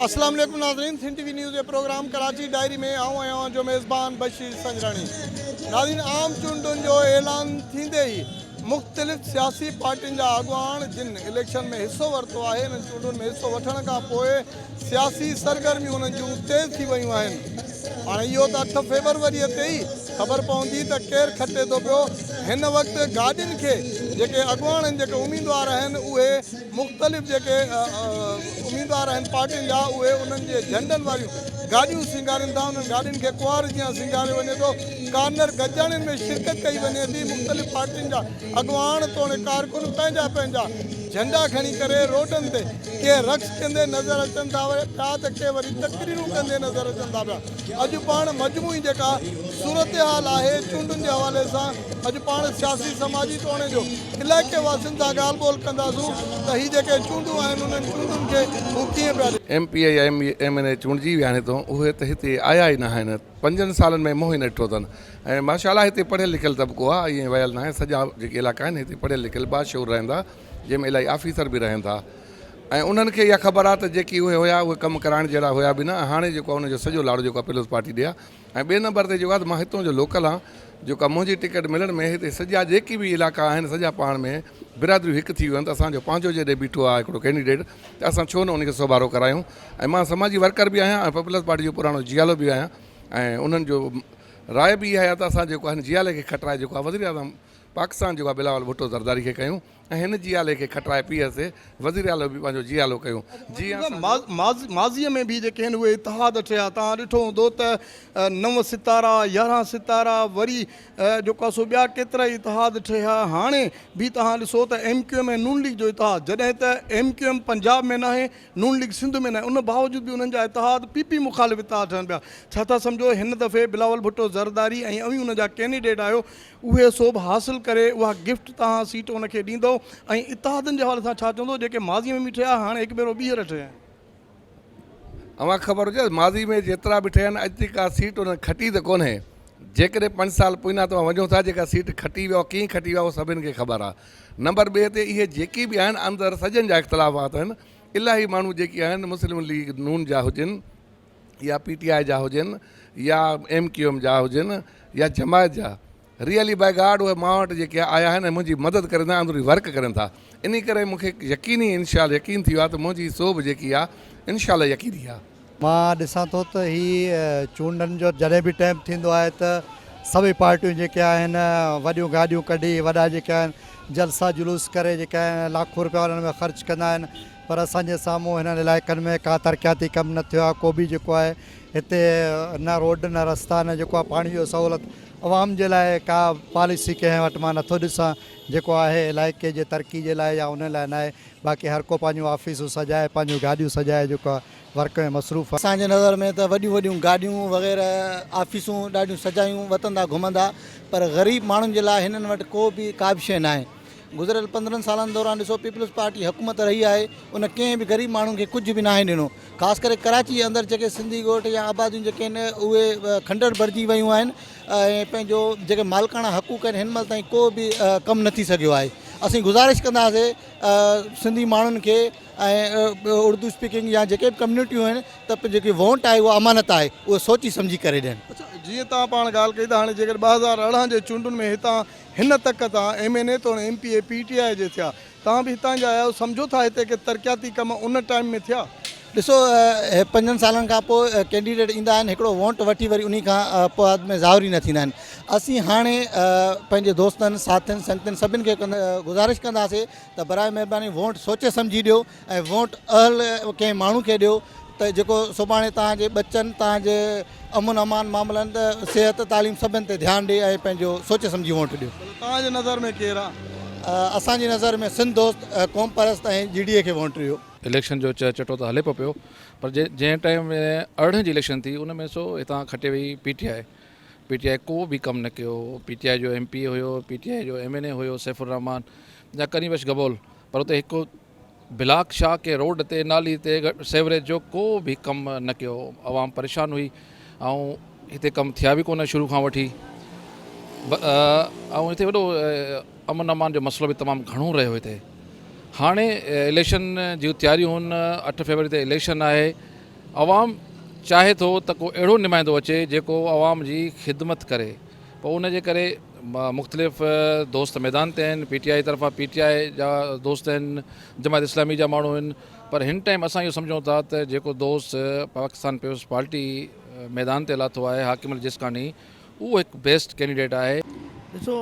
अस्सलाम वालेकुम नाज़रीन, सिंध टीवी न्यूज़ जे प्रोग्राम कराची डायरी में आऊं आहियां जो मेज़बान बशीर संजरानी। नाज़रीन, आम चूंडुनि जो ऐलान थींदे ई मुख़्तलिफ़ सियासी पार्टियुनि जा अॻुवान जिन इलेक्शन में हिस्सो वरितो आहे, इन्हनि चूंडुनि में हिस्सो वठण खां पोइ सियासी सरगर्मियूं उन्हनि जूं तेज़ थी वियूं आहिनि। हाणे इहो त 8 फरवरीअ ते ई ख़बर पवंदी त केरु खटे थो पियो। हिन वक़्तु गाॾियुनि खे जेके अॻुवान आहिनि, जेके उम्मीदवार आहिनि, उहे मुख़्तलिफ़ जेके उम्मीदवार आहिनि पार्टियुनि जा, उहे उन्हनि जे झंडनि वारियूं गाॾियूं सिंगारनि था। उन्हनि गाॾियुनि खे कुंवार जीअं सिंगारियो वञे थो। कार्नर गजाणियुनि में शिरकत कई वञे थी। मुख़्तलिफ़ पार्टियुनि जा अॻुवान तोड़े कारकुन पंहिंजा पंहिंजा झंडा खणी करे रोडनि ते के रक़्स कंदे नज़र अचनि था पिया त के वरी तकरीरूं कंदे नज़र अचनि था पिया। अॼु पाण मजमूई जेका सूरत हाल आहे चूंडुनि जे हवाले सां, अॼु पाण सियासी समाजी तोड़े जो इलाइक़े वासियुनि सां ॻाल्हि ॿोल कंदासूं त हीअ जेके चूंडूं आहिनि उन्हनि चूंडुनि खे हू कीअं पिया MP या MNA चूंडजी विया आहिनि त उहे त हिते आया ई न आहिनि। 5 सालनि में मोह ई न ॾिठो अथनि। ऐं माशाअल्लाह हिते पढ़ियल लिखियल तबिको आहे, ईअं वियल न आहे। सॼा जेके इलाइक़ा आहिनि हिते पढ़ियल लिखियल बाशूर रहंदा, जंहिंमें इलाही ऑफिसर बि रहनि था। ऐं उन्हनि खे इहा ख़बर आहे त जेकी उहे हुया उहे कमु कराइण जहिड़ा हुया बि न। हाणे जेको आहे उनजो सॼो लाड़ो जेको आहे पीपल्स पार्टी ॾे आहे। ऐं ॿिए नंबर ते जेको आहे मां हितां जो लोकल आहियां, जेका मुंहिंजी टिकट मिलण में हिते सॼा जेकी बि इलाइक़ा आहिनि सॼा पाण में बिरादरियूं हिकु थी वियूं आहिनि। त असांजो पंहिंजो जॾहिं बीठो आहे हिकिड़ो कैंडिडेट, त असां छो न उनखे सोभारो करायूं। ऐं मां समाजी वर्कर बि आहियां ऐं पीपल्स पार्टी जो पुराणो जियालो बि आहियां। ऐं उन्हनि जो राय बि इहा आहे त असां जेको आहे जियाले खे खटाए जेको आहे वज़ीर आज़म पाकिस्तान जेको आहे बिलावल भुट्टो ज़रदारी खे कयूं ऐं हिन जियाले खे खटाए पीएसए वज़ीर आलो बि पंहिंजो जियालो कयूं। माज़ीअ में बि जेके आहिनि उहे इतिहाद थिया। तव्हां ॾिठो हूंदो त 9 सितारा 11 सितारा वरी जेको आहे सो ॿिया केतिरा ई इतिहाद थिया। हाणे बि तव्हां ॾिसो त MQM ऐं नून लीग जो इतिहाद, जॾहिं त MQM पंजाब में न आहे, नून लीग सिंध में न आहे, उन बावजूद बि उन्हनि जा इतिहाद PP मुखालिफ़ इतिहाद थियनि पिया। छा था सम्झो हिन दफ़े बिलावल भुट्टो ज़रदारी ऐं अवी उन जा कैंडिडेट आयो, उहे सोभ हासिल करे उहा गिफ्ट तव्हां सीट उनखे ॾींदो। ऐं इतिहादनि जे हवाले सां छा चवंदो जेके माज़ी में बि थिया हाणे हिकु भेरो ॿीहर थिया आहिनि? अव्हां ख़बर हुजे माज़ी में जेतिरा बि ठहिया आहिनि, अॼु का सीट उन्हनि खटी त कोन्हे। जेकॾहिं 5 साल पोइना तव्हां वञो था, जेका सीट खटी विया कीअं खटी विया उहो सभिनि खे ख़बर आहे। नंबर 2 ते इहे जेकी बि आहिनि अंदरि सॼनि जा इख़्तिलाफ़ात आहिनि। इलाही माण्हू जेके आहिनि मुस्लिम लीग नून जा हुजनि या PTI जा हुजनि या MQM जा हुजनि या जमायत जा, रियली बाय गॉड उहे मां वटि जेके आया आहिनि मुंहिंजी मदद करनि था, अंदरूनी वर्क करनि था। इन करे मूंखे यकीनी यकीन थी वियो आहे त मुंहिंजी सोभ जेकी आहे इंशाल्लाह यकीनी आहे। मां ॾिसां थो त हीअ चूंडनि जो जॾहिं बि टाइम थींदो आहे त सभई पार्टियूं जेके आहिनि वॾियूं गाॾियूं कढी वॾा जेके आहिनि जलसा जुलूस करे जेके आहिनि लाखों रुपया उन्हनि में ख़र्च कंदा आहिनि। पर असांजे साम्हूं हिननि इलाइक़नि में का तरक़ियाती कमु न थियो आहे। को बि जेको आहे हिते न रोड न रस्ता न जेको आहे पाणी जो सहूलियत अवाम जे लाइ का पॉलिसी कंहिं वटि मां नथो ॾिसां जेको आहे इलाइक़े जे तरक़ी जे लाइ या उन लाइ न आहे। बाक़ी हर को पंहिंजूं ऑफिसूं सजाए पंहिंजूं गाॾियूं सजाए जेको आहे वर्क में मसरूफ़ आहे। असांजे नज़र में त वॾियूं वॾियूं गाॾियूं वग़ैरह ऑफिसूं ॾाढियूं सजायूं वतंदा घुमंदा, पर ग़रीब माण्हुनि जे लाइ हिननि वटि को बि का बि शइ न आहे। गुज़िरियल 15 सालनि दौरान ॾिसो पीपल्स पार्टी हुकूमत रही आहे, उन कंहिं बि ग़रीब माण्हुनि खे कुझु बि न आहे ॾिनो। ख़ासि करे कराची जे अंदरि जेके सिंधी ॻोठ या आबादियूं जेके आहिनि उहे खंडर भरिजी वियूं आहिनि ऐं पंहिंजो जेके मालिकाना हक़ूक़ आहिनि हिन महिल ताईं को बि कमु न थी सघियो आहे। असीं गुज़ारिश कंदासीं सिंधी माण्हुनि खे ऐं उर्दू स्पीकिंग या जेके बि कम्यूनिटियूं आहिनि त जेकी वोट आहे उहा अमानत आहे, उहे सोची सम्झी करे ॾियनि। अच्छा, जीअं तव्हां पाण ॻाल्हि कई त हाणे जेकर 2018 जे चूंडुनि में हितां हिन तक तव्हां MNA तो MPA PTI जे थिया, तव्हां बि हितां जा आहियो, सम्झो था हिते के तरक़ियाती कम उन टाइम में थिया? ॾिसो 5 सालनि खां पोइ कैंडिडेट ईंदा आहिनि, हिकिड़ो वोट वठी वरी उन खां पोइ में ज़ाहिर न थींदा आहिनि। असीं हाणे पंहिंजे दोस्तनि साथियुनि संगतियुनि सभिनि खे गुज़ारिश कंदासीं त बराए महिरबानी वोट सोचे सम्झी ॾियो ऐं वोट अहल कंहिं माण्हू खे ॾियो त जेको सुभाणे तव्हांजे बच्चनि तव्हांजे अमुन अमान मामलनि त सिहत तालीम सभिनि ते ध्यानु ॾिए ऐं पंहिंजो सोचे सम्झी वोट ॾियो। तव्हांजे नज़र में केरु आहे? असांजी नज़र में सिंध दोस्त क़ौम परस्त ऐं GDA खे वोट ॾियो। इलेक्शन जो चटो त हले पियो, पर जंहिं टाइम में 18 जी इलेक्शन थी उन में सो हितां खटे वई PTI को बि कमु न कयो। PTI जो MPA हुयो, PTI जो MNA हुयो सैफुर रहमान या करीबश गबोल, पर उते हिकु ब्लॉक शाह के रोड ते नाली ते सेवरेज जो को बि कमु न कयो। आवाम परेशान हुई ऐं हिते कमु थिया बि कोन शुरू खां वठी। ऐं हिते वॾो अमन अमान जो मसइलो बि तमामु घणो रहियो हिते। हाणे इलेक्शन जूं तयारियूं आहिनि, 8 फरवरी ते इलेक्शन आहे आवाम चाहे थो त को अहिड़ो नुमाइंदो अचे जेको आवाम जी ख़िदमत करे, पोइ उन जे करे मुख़्तलिफ़ दोस्त मैदान ते आहिनि, PTI तरफ़ां PTI जा दोस्त आहिनि, जमात इस्लामी जा माण्हू आहिनि, पर हिन टाइम असां इहो सम्झूं था त जेको दोस्त पाकिस्तान पीपल्स पार्टी मैदान ते लाथो आहे, हाकिम अली जिस्कानी, उहो हिकु बेस्ट कैंडिडेट आहे। ॾिसो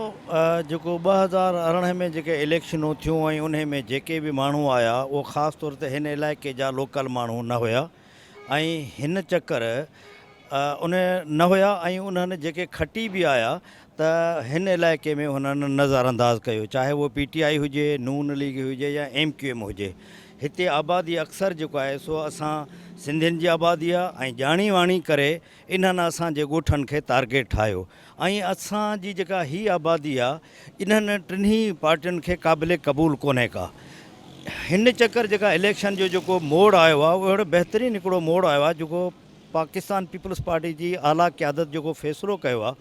जेको 2018 में जेके इलेक्शनूं थियूं ऐं उन में जेके बि माण्हू आया उहो ख़ासि तौर ते हिन इलाइक़े जा लोकल माण्हू न हुया ऐं हिन चकर उन न हुया ऐं उन्हनि जेके खटी बि आया त हिन इलाइक़े में हुननि नज़रअंदाज़ कयो, चाहे उहो PTI हुजे, नून लीग हुजे या MQM हुजे। हिते आबादी अक्सर जेको आहे सो असां सिंधियुनि जी आबादी आहे ऐं ॼाणी वाणी करे इन्हनि असांजे ॻोठनि खे टारगेट ठाहियो ऐं असांजी जेका हीअ आबादी आहे इन्हनि टिन्ही पार्टियुनि खे क़ाबिल क़बूल कोन्हे का। हिन चकर जेका इलेक्शन जो जेको मोड़ आयो आहे उहो अहिड़ो बहितरीनु हिकिड़ो मोड़ आयो आहे जेको पाकिस्तान पीपल्स पार्टी जी आला क़यादत जेको फ़ैसिलो कयो आहे,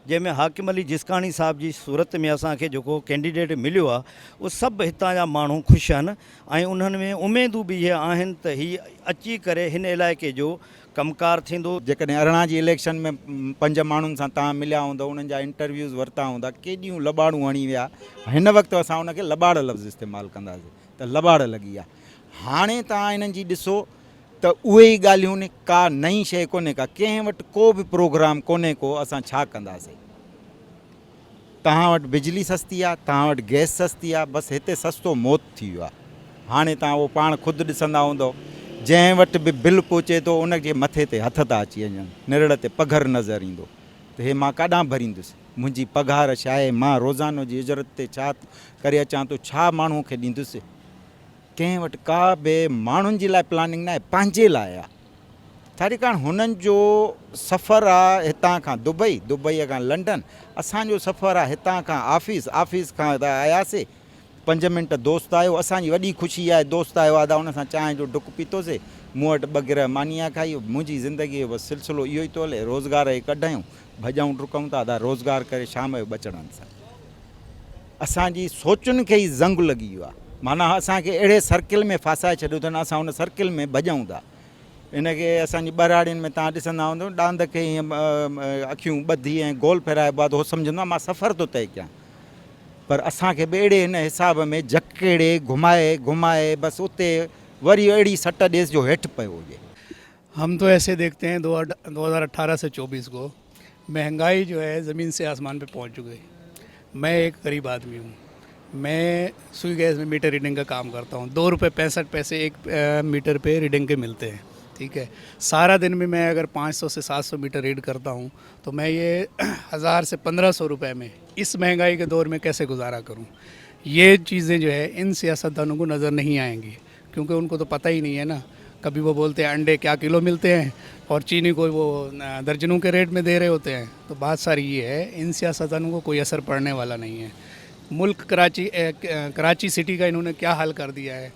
जंहिंमें हाकिम अली जिस्कानी साहिब जी सूरत में असांखे जेको कैंडिडेट मिलियो आहे उहो सभु हितां जा माण्हू ख़ुशि आहिनि ऐं उन्हनि में उमेदूं बि इहे आहिनि त हीअ अची करे हिन इलाइक़े जो कमकार थींदो। जेकॾहिं 18 जी इलेक्शन में 5 माण्हुनि सां तव्हां मिलिया हूंदव, उन्हनि जा इंटरव्यूज़ वरिता हूंदा, केॾियूं लॿाड़ूं हणी विया। हिन वक़्तु असां उनखे लॿाड़ लफ़्ज़ इस्तेमालु कंदासीं त लॿाड़ लॻी आहे। हाणे तव्हां इन्हनि जी ॾिसो त उहे ई ॻाल्हियूं ने, का नई शइ कोन्हे का, कंहिं वटि को बि प्रोग्राम कोन्हे को, असां छा कंदासीं। तव्हां वटि बिजली सस्ती आहे, तव्हां वटि गैस सस्ती आहे, बसि हिते सस्तो मौत थी वियो आहे। हाणे तव्हां उहो पाण ख़ुदि ॾिसंदा हूंदव, जंहिं वटि बि बिल पहुचे थो उनजे मथे ते हथ था अची वञनि, निरड़ ते पघर नज़र ईंदो त हे मां काॾां भरींदुसि, मुंहिंजी पघार छा आहे, मां रोज़ानो जी इजरत ते छा करे अचां थो, छा माण्हूअ खे ॾींदुसि। कंहिं वटि का बि माण्हुनि जे लाइ प्लानिंग न आहे, पंहिंजे लाइ आहे। छाजे कारण हुननि जो सफ़र आहे हितां खां दुबई, दुबईअ खां लंडन, असांजो सफ़र आहे हितां खां ऑफिस, ऑफिस खां त आयासीं 5 मिंट दोस्त आयो, असांजी वॾी ख़ुशी आहे दोस्त आयो आहे त हुन सां चांहि जो डुक पीतोसीं, मूं वटि 2 गिरह मानिया खाई। मुंहिंजी ज़िंदगीअ जो बसि सिलसिलो इहो ई थो हले, रोज़गार ई कढायूं, भॼूं डुकूं था रोज़गार करे शाम जो बचड़नि सां। असांजी सोचुनि खे ई ज़ंग लॻी वियो आहे, माना असांखे अहिड़े सर्किल में फासाए छॾियो अथनि, असां हुन सर्किल में भॼूं था। इनखे असांजी ॿराड़ियुनि में तव्हां ॾिसंदा हूंदव, डांद खे हीअं अखियूं ॿधी ऐं गोल फेराइबो आहे त उहो सम्झंदो आहे मां सफ़र थो तय कयां, पर असांखे बि अहिड़े हिन हिसाब में जकेड़े घुमाए घुमाए बसि उते वरी अहिड़ी सट ॾेस जो हेठि पियो हुजे। हम तो ऐसे देखते हैं 2018 से 24 को महंगाई जो है ज़मीन से आसमान पे पहुंच चुकी है। मैं एक गरीब आदमी हूँ, मैं सुई गैस में मीटर रीडिंग का काम करता हूँ। 2 रुपये 65 पैसे एक मीटर पे रीडिंग के मिलते हैं, ठीक है। सारा दिन में मैं अगर 500 से 700 मीटर रीड करता हूँ तो मैं ये 1000 से 1500 रुपये में इस महंगाई के दौर में कैसे गुजारा करूँ। ये चीज़ें जो है इन सियासतदानों को नज़र नहीं आएंगी, क्योंकि उनको तो पता ही नहीं है ना। कभी वो बोलते हैं अंडे क्या किलो मिलते हैं और चीनी को वो दर्जनों के रेट में दे रहे होते हैं। तो बात सारी ये है, इन सियासतदानों को कोई असर पड़ने वाला नहीं है। मुल्क कराची सिटी का इन्होंने क्या हाल कर दिया है,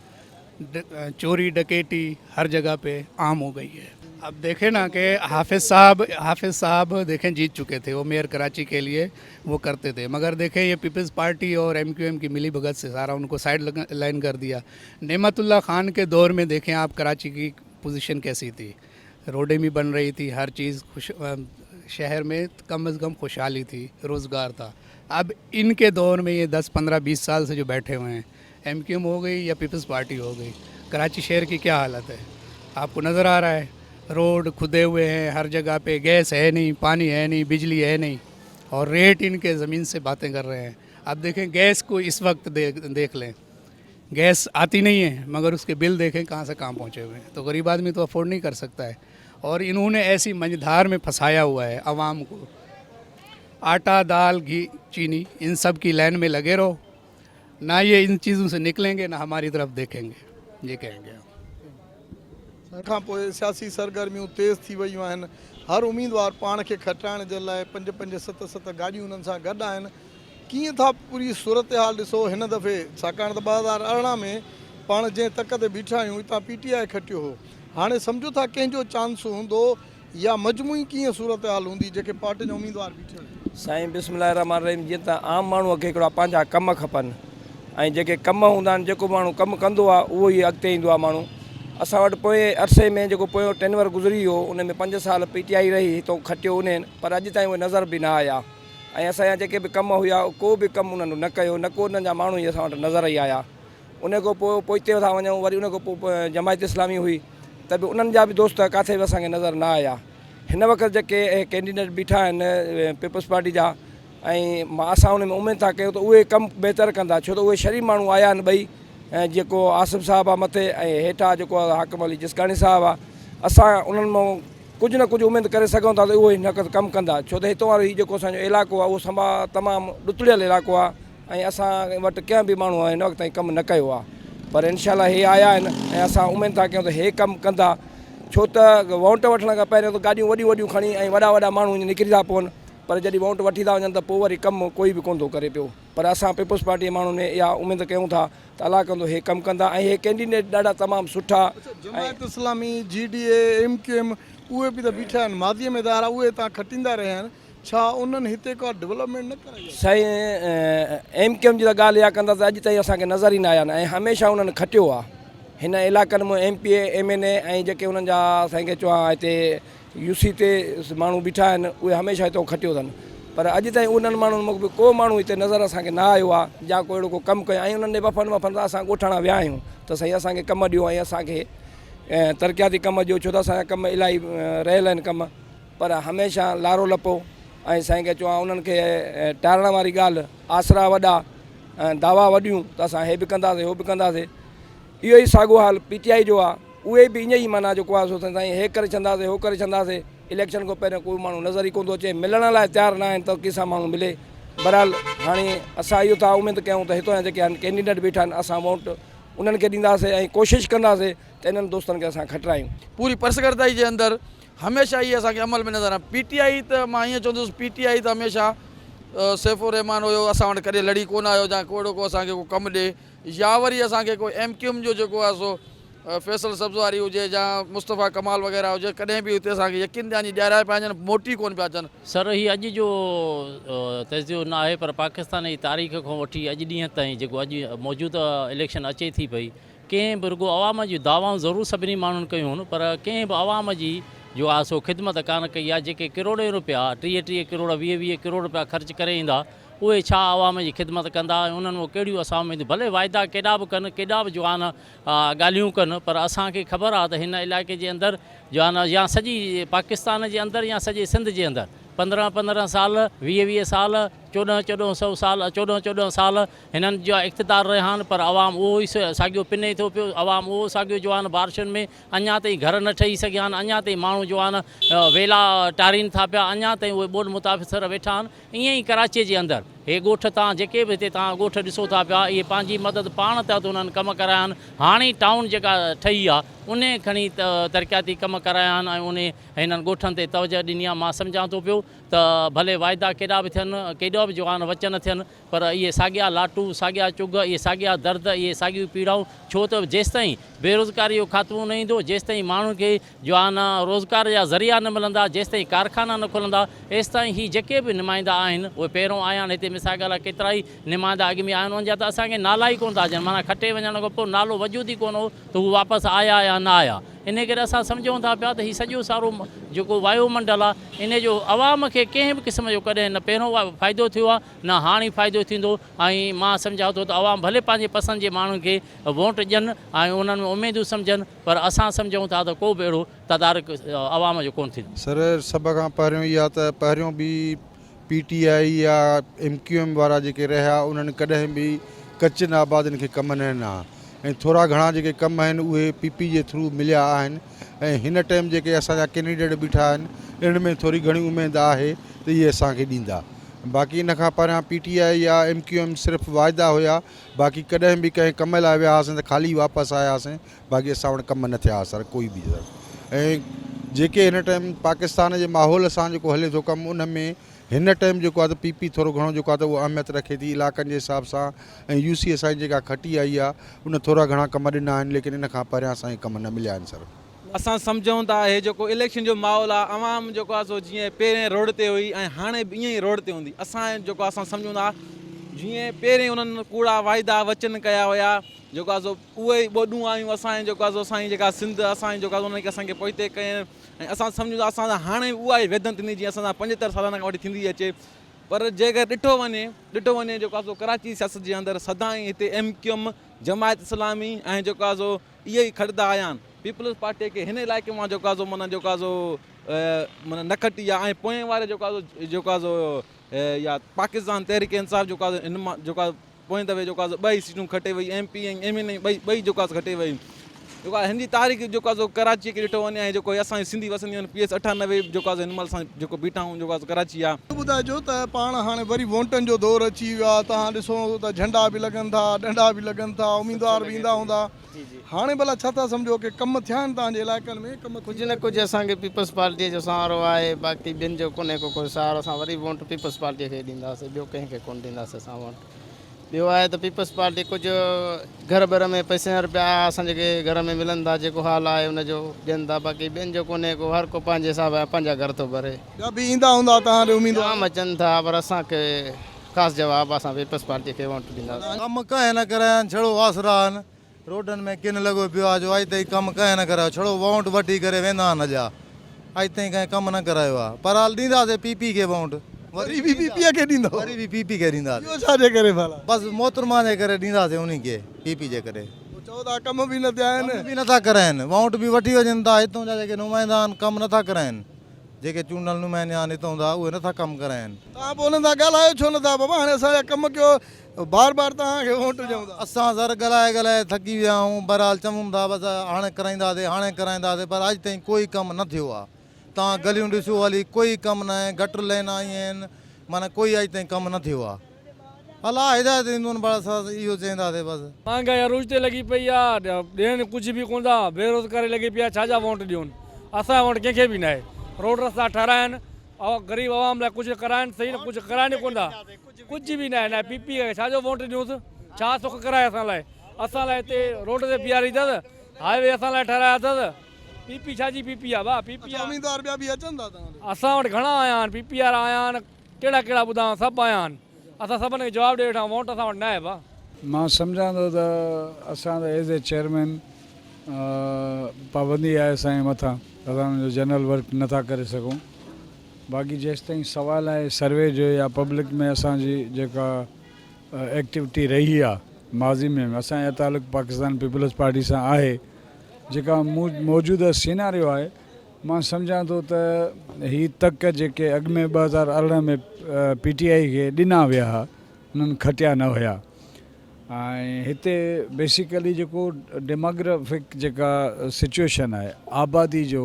चोरी डकैती हर जगह पे आम हो गई है। अब देखें ना कि हाफिज़ साहब देखें जीत चुके थे, वो मेयर कराची के लिए वो करते थे, मगर देखें ये पीपल्स पार्टी और MQM की मिली भगत से सारा उनको साइड लाइन कर दिया। नेमतुल्ला खान के दौर में देखें आप कराची की पोजीशन कैसी थी, रोडें भी बन रही थी, हर चीज़ शहर में कम से कम खुशहाली थी, रोज़गार था। अब इनके दौर में ये 10, 15, 20 साल से जो बैठे हुए हैं, MQM हो गई या पीपल्स पार्टी हो गई, कराची शहर की क्या हालत है आपको नज़र आ रहा है। रोड खुदे हुए हैं हर जगह पे, गैस है नहीं, पानी है नहीं, बिजली है नहीं, और रेट इनके ज़मीन से बातें कर रहे हैं। अब देखें गैस को इस वक्त देख लें, गैस आती नहीं है मगर उसके बिल देखें कहाँ से कहाँ पहुँचे हुए हैं। तो गरीब आदमी तो अफोर्ड नहीं कर सकता है, और इन्होंने ऐसी मंझधार में फंसाया हुआ है आवाम को। आटा, दाल, घी, चीनी, इन सब की लाइन में लगे रहो, ना ये इन चीज़ों से निकलेंगे ना हमारी तरफ देखेंगे, ये कहेंगे। खां पोइ सियासी सरगर्मियूं तेज़ थी वियूं आहिनि। हर उम्मीदवार पाण खे खटाइण जे लाइ 5-5, 7-7 गाॾियूं उन्हनि सां गॾु आहिनि। कीअं था पूरी सूरत हाल ॾिसो हिन दफ़े, छाकाणि त 2018 में पाण जंहिं तक ते बीठा आहियूं हितां PTI खटियो हो, हाणे सम्झो था कंहिंजो चांस हूंदो या मजमूई कीअं सूरत हाल हूंदी जेके पार्टी जा उम्मीदवार बीठा आहिनि। साईं बिस्मिल्लाह रहमान रहीम। जीअं त आम माण्हूअ खे हिकिड़ा पंहिंजा कम खपनि, ऐं जेके कम हूंदा आहिनि, जेको माण्हू कमु कंदो आहे उहो ई अॻिते ईंदो आहे माण्हू। असां वटि पोइ अरसे में जेको पोयों टेनवर गुज़री वियो उन में 5 साल PTI रही हितो खटियो उन पर अॼु ताईं उहे नज़र बि न आया ऐं असांजा जेके बि कम हुया को बि कमु उन्हनि न कयो न को उन्हनि जा माण्हू ई असां वटि नज़र ई आया। उन खां पोइ पोइते था वञूं वरी उन खां पोइ जमायत इस्लामी हुई त बि उन्हनि जा बि दोस्त किथे बि असांखे नज़र न आया। हिन वक़्तु जेके कैंडिडेट बीठा आहिनि पीपल्स पार्टी जा ऐं असां उन में उमेदु था कयूं त उहे कमु बहितर कंदा छो त उहे शरीफ़ माण्हू आया आहिनि ॿई ऐं जेको आसिफ़ साहिबु आहे मथे ऐं हेठां जेको आहे हाकिम अली जिसकानी साहिबु आहे। असां उन्हनि मां कुझु न कुझु उमेदु करे सघूं था त उहो हिन वक़्तु कमु कंदा छो त हितां वारो हीउ जेको असांजो इलाइक़ो आहे उहो तमामु ॾुतड़ियल इलाइक़ो आहे ऐं असां वटि कंहिं बि माण्हू हिन वक़्तु ताईं कमु न कयो आहे पर इनशाला हे आया आहिनि ऐं असां उमेदु था कयूं त हे कमु कंदा छो त वोट वठण खां पहिरियों त गाॾियूं वॾियूं वॾियूं खणी ऐं वॾा वॾा माण्हू निकिरी था पवनि पर जॾहिं वोट वठी था वञनि त पोइ वरी कमु कोई बि कोन थो करे पियो पर असां पीपल्स पार्टी जे माण्हुनि इहा उमेदु कयूं था त अलाह कंदो हे कमु कंदा ऐं हे कैंडिडेट ॾाढा तमामु सुठा जमायत इस्लामी GDA MQM उहे बि त बीठा आहिनि माज़ीअ में दारा उहे तव्हां खटींदा रहिया आहिनि छा उन्हनि हिते का डेवलपमेंट न कराई? साईं MQM जी त ॻाल्हि इहा कंदा त अॼु ताईं असांखे नज़र ई न आया आहिनि ऐं हमेशह उन्हनि खटियो आहे हिन इलाइक़नि में MPA MNA ऐं जेके उन्हनि जा असांखे चवां हिते UC ते माण्हू बीठा आहिनि उहे हमेशह हितो खटियो अथनि पर अॼु ताईं उन्हनि माण्हुनि मां बि को माण्हू हिते नज़र असांखे न आयो आहे या को अहिड़ो को कमु कयो ऐं उन्हनि वफ़न त असां ॻोठाणा विया आहियूं त साईं असांखे कमु ॾियो ऐं असांखे तरक़ियाती कमु ॾियो छो त असांजा कमु इलाही रहियल आहिनि कमु पर हमेशह लारो लपो ऐं साईं खे चवां उन्हनि खे टारण वारी ॻाल्हि आसरा वॾा दावा वॾियूं त असां हे बि कंदासीं हो बि कंदासीं इहो ई साॻियो हाल PTI जो आहे उहे बि ईअं ई माना जेको आहे सो साईं हे करे छॾंदासीं हो करे छॾंदासीं इलेक्शन खां पहिरियों कोई माण्हू नज़र ई कोन थो अचे मिलण लाइ तयारु न आहिनि त कंहिंसां माण्हू मिले। बहरहाल हाणे असां इहो था उमेदु कयूं त हितां जा जेके आहिनि कैंडिडेट बीठा आहिनि असां वोट उन्हनि खे ॾींदासीं ऐं कोशिशि कंदासीं त इन्हनि दोस्तनि खे असां खटरायूं। पूरी परसगरदाई जे अंदरि हमेशह इहे असांखे अमल में नज़र आहे। PTI त मां ईअं चवंदुसि PTI त हमेशह सैफुर रहमान हुयो असां वटि कॾहिं लड़ी कोन आयो या कोड़ो को असांखे को कमु ॾिए या वरी असांखे को MQM जो जेको आहे सो फैसल सब्ज़वारी हुजे या मुस्तफ़ा कमाल वग़ैरह हुजे कॾहिं बि हुते असांखे यकीन ध्यानी ॾियाराए पिया वञनि मोटी कोन पिया अचनि। सर हीउ अॼु जो तज़ियो न आहे पर पाकिस्तान जी तारीख़ खां वठी अॼु ॾींहं ताईं जेको अॼु मौजूदा इलेक्शन अचे थी पई कंहिं बि रुगो अवाम जी दावाऊं ज़रूरु सभिनी माण्हुनि कयूं आहिनि पर कंहिं बि अवाम जी जो आहे सो ख़िदमत कान कई आहे। जेके किरोड़े रुपया 30 करोड़ 20 करोड़ रुपया ख़र्च करे ईंदा उहे छा अवाम जी ख़िदमत कंदा ऐं उन्हनि वटि कहिड़ियूं असां उमेदूं भले वाइदा केॾा बि कनि केॾा बि जवान ॻाल्हियूं कनि पर असांखे ख़बर आहे त हिन इलाइक़े जे अंदरि जवान या सॼी पाकिस्तान जे अंदरि या सॼे सिंध जे अंदरि 15 साल 20 साल 1400 साल 14 साल हिननि जा इक़्तिदार रहिया आहिनि पर अवाम उहो ई साॻियो पिने थो पियो। अवाम उहो साॻियो जवान बारिशुनि में अञा ताईं घर न ठही सघिया आहिनि अञा ताईं माण्हू जवान वेला टारीनि था पिया अञा ताईं उहे ॿोॾ मुताफ़िर वेठा आहिनि। ईअं ई कराची जे अंदरि हे ॻोठ तव्हां जेके बि हिते तव्हां ॻोठ ॾिसो था पिया इहे पंहिंजी मदद पाण तहत उन्हनि कमु कराया आहिनि। हाणे टाउन जेका ठही आहे उन खणी तरक़ियाती कमु कराया आहिनि ऐं उन हिननि ॻोठनि ते तवजह ॾिनी आहे। मां सम्झां थो पियो त भले वाइदा केॾा बि थियनि केॾा बि जवान वचन थियनि पर इहे साॻिया लाटू साॻिया चुग इहे साॻिया दर्द इहे साॻियूं पीड़ाऊं छो त जेसिताईं बेरोज़गारी जो ख़ात्मो न ईंदो जेसिताईं माण्हुनि खे जवान रोज़गार जा ज़रिया न मिलंदा जेसिताईं कारखाना न खुलंदा एसिताईं ही जेके बि नुमाइंदा आहिनि उहे पहिरों आया आहिनि हिते मिसाल ॻाल्हि आहे केतिरा ई नुमाइंदा अॻु में आया आहिनि उनजा त असांखे नाला ई कोन था अचनि माना खटे वञण खां पोइ नालो वजूद ई कोन हो त हू वापसि आया या न आया। इन करे असां सम्झूं था पिया त हीउ सॼो सारो जेको वायुमंडल आहे इन जो अवाम खे कंहिं बि क़िस्म जो कॾहिं न पहिरों फ़ाइदो थियो आहे न हाणे फ़ाइदो थींदो ऐं मां सम्झां थो त अवाम भले पंहिंजे पसंदि जे माण्हुनि खे वोट ॾियनि ऐं उन्हनि में उमेदूं सम्झनि पर असां सम्झूं था त को बि अहिड़ो तदारक अवाम जो कोन थींदो। सर सभ खां पहिरियों इहा त पहिरियों बि PTI या MQM वारा जेके रहिया उन्हनि कॾहिं बि कचनि आबादियुनि खे कमु न ॾिना ऐं थोरा घणा जेके कम आहिनि उहे PP जे थ्रू मिलिया आहिनि ऐं हिन टाइम जेके असांजा कैंडिडेट बीठा आहिनि इन में थोरी घणी उमेद आहे त इहे असांखे ॾींदा। बाक़ी इन खां पहिरियां PTI या MQM सिर्फ़ु वाइदा हुया बाक़ी कॾहिं बि कंहिं कम लाइ विया हुआसीं त ख़ाली वापसि आयासीं बाक़ी असां वटि कम न थिया सर कोई बि सर। ऐं जेके हिन टाइम पाकिस्तान जे माहौल सां जेको हले थो कमु उन में हिन टाइम जेको आहे त PP थोरो घणो जेको आहे त उहो अहमियत रखे थी इलाइक़नि जे हिसाब सां ऐं UC असांजी जेका खटी आई आहे उन थोरा घणा कम ॾिना आहिनि लेकिन इन खां पहिरियां असांखे कम न मिलिया आहिनि सर। असां सम्झूं था हे जेको इलेक्शन जो माहौल आहे अवाम जेको आहे सो जीअं पहिरें रोड ते हुई ऐं हाणे बि ईअं ई रोड ते हूंदी। असां जेको असां सम्झूं था जीअं पहिरें उन्हनि कूड़ा वाइदा वचन कया हुया जेको आहे सो उहे ई ॿोॾूं आहियूं असांजे जेको आहे सो असांजी जेका सिंध असांजी जेको आहे उन्हनि खे असांखे पोइते कयूं ऐं असां सम्झूं था असां हाणे उहा ई वेदन थींदी जीअं असां 75 सालनि खां वठी थींदी अचे। पर जेकर ॾिठो वञे जेको आहे सो कराची सियासत जे अंदरि सदाईं हिते MQM जमायत इस्लामी ऐं जेको आहे सो इहे ई खटंदा आया आहिनि। पीपल्स पार्टीअ खे हिन इलाइक़े मां जेको आहे सो माना जेको आहे सो माना न खटी आहे। ऐं पोएं वारे जेको आहे सो या पाकिस्तान तहरीक इंसाफ़ जेको आहे हिन मां जेको आहे पोएं दफ़े जेको आहे 2 सीटूं खटे वई MP ऐं MNA ॿई जेको आहे खटे वई। जेको आहे हिन जी तारीख़ जेको आहे कराची खे ॾिठो वञे ऐं जेको असांजी सिंधी वसंदियूं आहिनि PS 98 जेको आहे हिन महिल असां जेको बीठा आहियूं जेको आहे कराची आहे। ॿुधाइजो त पाण हाणे वरी वोटनि जो दौर अची वियो आहे, तव्हां ॾिसो त झंडा बि लॻनि था, डंडा बि लॻनि था, उम्मीदवार बि ईंदा हूंदा, हाणे भला छा था सम्झो की कम थिया आहिनि तव्हांजे इलाइक़नि में? कम कुझु न कुझु असांखे पीपल्स पार्टीअ जो सहारो आहे, बाक़ी ॿियनि जो कोन्हे को सहारो। असां वरी वोट पीपल्स पार्टीअ खे ॾींदासीं, ॿियो कंहिंखे कोन ॾींदासीं असां वोट। ॿियो आहे त पीपल्स पार्टी कुझु घर बर में पैसे रुपया असां जेके घर में मिलनि था जेको हाल आहे उनजो ॾियनि था, बाक़ी ॿियनि जो कोन्हे को, हर को पंहिंजे हिसाब सां पंहिंजा घर थो भरे। ॿिया बि ईंदा हूंदा तव्हांजे उम्मीदवार? जाम अचनि था पर असांखे ख़ासि जवाबु असां पीपल्स पार्टीअ खे वोट ॾींदासीं। कम कंहिं न कराइनि, छड़ो आसरा आहिनि, रोडनि में किन लॻो पियो आहे जो अॼु ताईं कमु कंहिं न करायो, छड़ो वोट वठी करे वेंदा आहिनि अॼा, अॼु ताईं कंहिं कमु न करायो आहे। पर हाल ॾींदासीं PP खे वोट, वरी बि PP खे ॾींदो? वरी बि PP खे ॾींदासीं। इहो छाजे करे भला? बसि मोहतरमा जे करे ॾींदासीं उन्ही खे, PP जे करे। चओ था कम बि न थिया आहिनि, बि नथा कराइनि, वोट बि वठी वञनि था, हितां जा जेके नुमाइंदा आहिनि कमु नथा कराइनि, जेके चूंडल नुमाइंदा आहिनि हितां जा उहे नथा कमु कराइनि। तव्हां पोइ हुननि सां ॻाल्हायो छो नथा? बाबा हाणे असांजा कम कयो, बार बार तव्हांखे वोट ॾियूं था। असां सर ॻाल्हाए थकी विया आहियूं, बहरहाल चऊं था बसि हाणे कराईंदासीं पर अॼु ताईं कोई कमु न थियो आहे। तव्हां गलियूं ॾिसो हली, कोई कमु न आहे, गटर लाइन आई आहिनि, माना कोई अॼु ताईं कमु न थियो आहे। अलाह हिदायत ॾींदो पर असां इहो चवंदासीं बसि। महांगाई अरूज ते लॻी पई आहे, ॾियनि कुझु बि कोन था, बेरोज़गारी लॻी पई आहे, छाजा वोट ॾियूं? असांजा वोट कंहिंखे बि न आहे। रोड रस्ता ठाराइनि, ग़रीब आवाम लाइ कुझु कराइनि, सही न कुझु कराइनि कोन था, कुझु बि न आहे। न PP खे छाजो वोट ॾियूंसि? छा सुख कराए असां लाइ हिते रोड ते बीहारी अथसि, हाईवे असां लाइ ठाराया अथसि। PP छाजी PP आहे भाउ? PP उम्मीदवार ॿिया बि अचनि था तव्हां ॾे? असां वटि घणा आया आहिनि, PP वारा आया आहिनि, कहिड़ा ॿुधायां, सभु आया आहिनि। असां सभिनि खे जवाबु ॾेई वेठा, वोट असां वटि न आहे भाउ। मां सम्झां थो त असां त एज़ ए चेयरमैन पाबंदी आहे असांजे मथां, असां हुनजो जनरल वर्क नथा करे सघूं। बाक़ी जेसि ताईं सुवालु आहे सर्वे जो या पब्लिक में असांजी जेका एक्टिविटी रही आहे माज़ी में, असांजा तालुक़ पाकिस्तान पीपल्स पार्टी सां आहे, जेका मौजूदा सिनारियो आहे, मां सम्झां थो त ही तक जेके अॻु में 2018 में PTI खे ॾिना विया हुआ उन्हनि खटिया न हुया। ऐं हिते बेसिकली जेको डेमोग्राफिक जेका सिचुएशन आहे, आबादी जो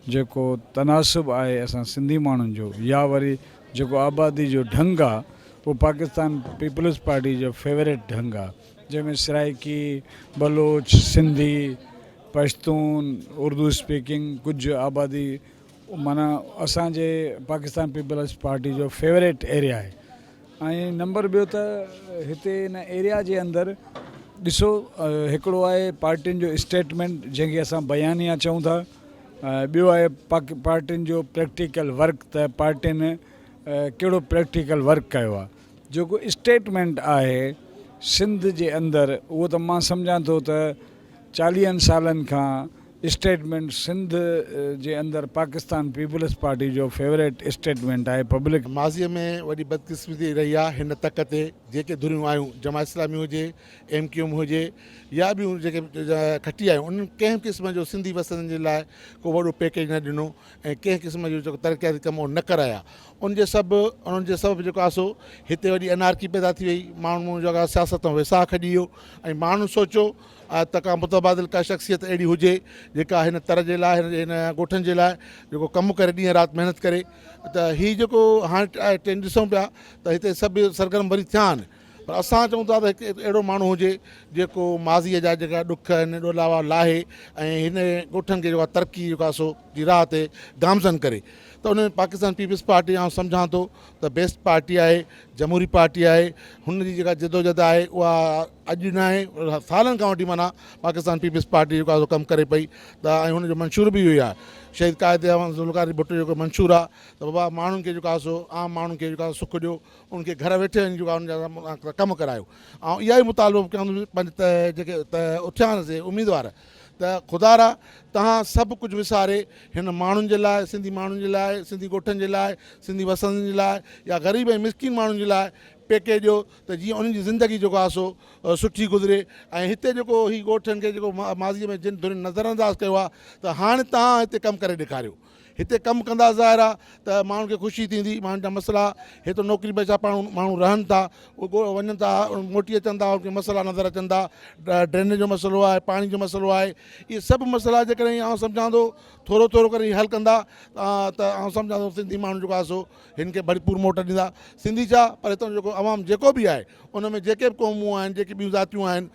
जेको तनासुब आहे असां सिंधी माण्हुनि जो, या वरी जेको आबादी जो ढंग आहे उहो पाकिस्तान पीपल्स पार्टी जो फेवरेट ढंग आहे, जंहिंमें सराइकी, बलोच, सिंधी, पश्तून, उर्दू स्पीकिंग कुझु आबादी माना असांजे पाकिस्तान पीपल्स पार्टी जो फेवरेट एरिया आहे। ऐं नंबर ॿियो त हिते हिन एरिया जे अंदरि ॾिसो हिकिड़ो आहे पार्टियुनि जो स्टेटमेंट जंहिंखे असां बयानिया चऊं था, ॿियो आहे पार्टियुनि जो प्रैक्टिकल वर्क, त पार्टियुनि कहिड़ो प्रैक्टिकल वर्क कयो आहे। जेको स्टेटमेंट आहे सिंध जे अंदरि, उहो त मां सम्झां थो त 40 सालनि खां स्टेटमेंट सिंध जे अंदरि पाकिस्तान पीपल्स पार्टी जो फेवरेट स्टेटमेंट आहे। पब्लिक माज़ीअ में वॾी बदकिस्मती रही आहे हिन तक ते, जेके धुरियूं आहियूं, जमात इस्लामी हुजे, MQM हुजे, या ॿियूं जेके खटी आहियूं, उन्हनि कंहिं क़िस्म जो सिंधी वसण जे लाइ को वॾो पैकेज न ॾिनो ऐं कंहिं क़िस्म जो जेको तरक़ियाती कम न कराया। उनजे सबबु जेको आहे सो हिते वॾी अनारकी पैदा थी वई, माण्हू जेका सियासत में विसाह खॼी वियो ऐं माण्हू सोचियो त का मुतबादिल का शख़्सियत अहिड़ी हुजे जेका हिन तर जे लाइ, हिन ॻोठनि जे लाइ जेको कमु करे, ॾींहं राति महिनत करे। त हीअ जेको हाणे ॾिसूं पिया त हिते सभु सरगर्म वरी थिया आहिनि, पर असां चऊं था त हिकु अहिड़ो माण्हू हुजे जेको माज़ीअ जा जेका ॾुख आहिनि ॾोलावा लाहे ऐं हिन ॻोठनि खे जेको आहे तरक़ी जेको आहे सो जी राह ते गामज़न करे। त उन में पाकिस्तान पीपल्स पार्टी आउं सम्झां थो त बेस्ट पार्टी आहे, जमहूरी पार्टी आहे। हुन जी जेका जदोजहद आहे उहा अॼु न आहे, सालनि खां वठी माना पाकिस्तान पीपल्स पार्टी जेको आहे सो कमु करे पई। त ऐं हुनजो मंशूर बि हुई आहे, शहीद क़ाइद ज़ुल्फ़िकार भुट्टो जेको मंशूर आहे त बाबा माण्हुनि खे जेको आहे सो आम माण्हुनि खे जेको आहे सुख ॾियो, उनखे घर वेठे वञी जेको आहे उनजा कमु करायो। ऐं इहा ई मुतालबो कंदुमि जेके उथिया आहिनि उम्मीदवार त ख़ुदारा तव्हां सभु कुझु विसारे हिन माण्हुनि जे लाइ, सिंधी माण्हुनि जे लाइ, सिंधी ॻोठनि जे लाइ, सिंधी वसंदनि जे लाइ या ग़रीब ऐं मिसकिन माण्हुनि जे लाइ पैकेज ॾियो त जीअं उन्हनि जी ज़िंदगी जेको आहे सो सुठी गुज़रे। ऐं हिते जेको ही ॻोठनि खे जेको माज़ीअ में जिन दुनिया नज़रअंदाज़ कयो आहे त हाणे तव्हां हिते कमु करे ॾेखारियो। हिते कमु कंदा ज़ाहिर आहे त माण्हुनि खे ख़ुशी थींदी, माण्हुनि जा मसइला हिते नौकिरी पेशा माण्हू रहनि था, उहे वञनि था, मोटी अचनि था, उनखे मसइला नज़र अचनि था, ड्रेनेज जो मसइलो आहे, पाणी जो मसइलो आहे। इहे सभु मसइला जेकॾहिं आउं सम्झां थो थोरो थोरो करे हल कंदा त आउं सम्झां थो सिंधी माण्हू जेको आहे सो हिन खे भरपूर मोट ॾींदा। सिंधी छा पर हितां जेको अवाम जेको बि आहे उन में जेके बि क़ौमूं आहिनि, जेके ॿियूं ज़ातियूं आहिनि,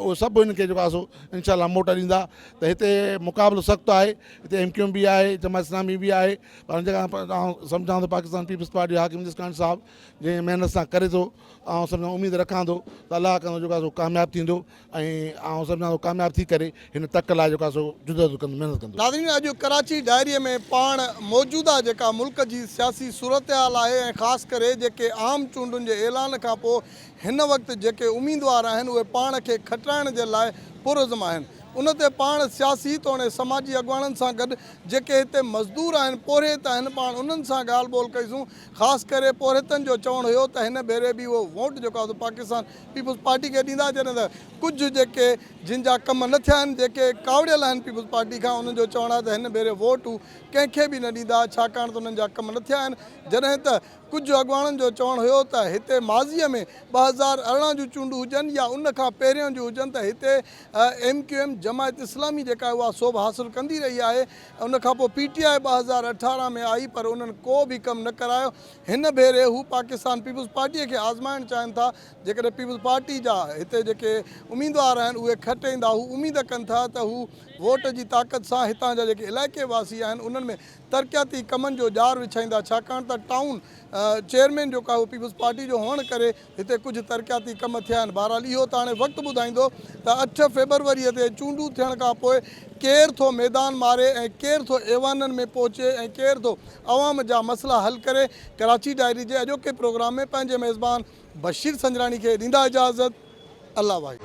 उहे सभु हिन खे जेको आहे सो इंशाल्लाह मोट ॾींदा। त हिते मुक़ाबिलो सख़्तु आहे, हिते MQM बि आहे, जमात इस्लामी बि आहे, पर जेका आउं सम्झां थो पाकिस्तान पीपल्स पार्टी हाकिम इमतियाज़ खान साहिबु जंहिं महिनत सां करे थो, आउं सम्झां उमेदु रखां थो त अलाह कंदो जेको आहे सो कामयाबु थींदो। ऐं आउं सम्झां थो कामयाबु थी करे हिन तक लाइ जेको आहे सो जुदोजहद कंदो, महिनत कंदो। नाज़रीन, अॼु कराची डायरीअ में पाण मौजूदा जेका मुल्क जी सियासी सूरत हाल आहे ऐं ख़ासि करे जेके आम चूंडुनि जे ऐलान खां पोइ हिन वक़्तु जेके उम्मीदवार आहिनि उहे पाण खे खटाइण जे लाइ पुरज़म आहिनि। उन ते पाण सियासी तौरु समाजी अॻुवाणनि सां गॾु जेके हिते मज़दूर आहिनि, पोरियत आहिनि, पाण उन्हनि सां ॻाल्हि ॿोल कईसूं। ख़ासि करे पोरियतनि जो चवणु हुयो त हिन भेरे बि उहो वोट जेको आहे पाकिस्तान पीपल्स पार्टी खे ॾींदा, जॾहिं त कुझु जेके जिन जा कम न थिया आहिनि, जेके कावड़ियल आहिनि पीपल्स पार्टी खां, उन्हनि जो चवणु आहे त हिन भेरे वोटूं कंहिंखे बि न ॾींदा, छाकाणि त उन्हनि जा कम न थिया आहिनि। जॾहिं त कुझु अॻुवाणनि जो चवणु हुयो त हिते माज़ीअ में 2018 जूं चूंडूं हुजनि या उन खां पहिरियों जूं हुजनि त हिते MQM जमायत इस्लामी जेका आहे उहा सोभ हासिलु कंदी रही आहे। उन खां पोइ PTI 2018 में आई, पर उन्हनि को बि कमु न करायो। हिन भेरे हू पाकिस्तान पीपल्स पार्टीअ खे आज़माइणु चाहिनि था। जेकॾहिं पीपल्स पार्टी जा हिते जेके उम्मीदवार आहिनि उहे खटे ईंदा, हू उमेद कनि था त हू वोट जी ताक़त सां हितां जा जेके इलाइक़े वासी आहिनि उन्हनि में तरक़ियाती कमनि जो जार विछाईंदा, छाकाणि त टाउन चेयरमैन जेको आहे उहो पीपल्स पार्टी जो हुअण करे हिते कुझु तरक़ियाती कम थिया आहिनि। बहरहाल इहो त हाणे वक़्तु ॿुधाईंदो त 8 फ़रवरीअ ते चूंडूं थियण खां पोइ केरु थो मैदान मारे ऐं केरु थो ऐवाननि में पहुचे ऐं केरु थो अवाम जा मसइला हल करे। कराची डायरी जे अॼोके प्रोग्राम में पंहिंजे मेज़बान बशीर संजराणी खे ॾींदा इजाज़त। अल्लाह भाई।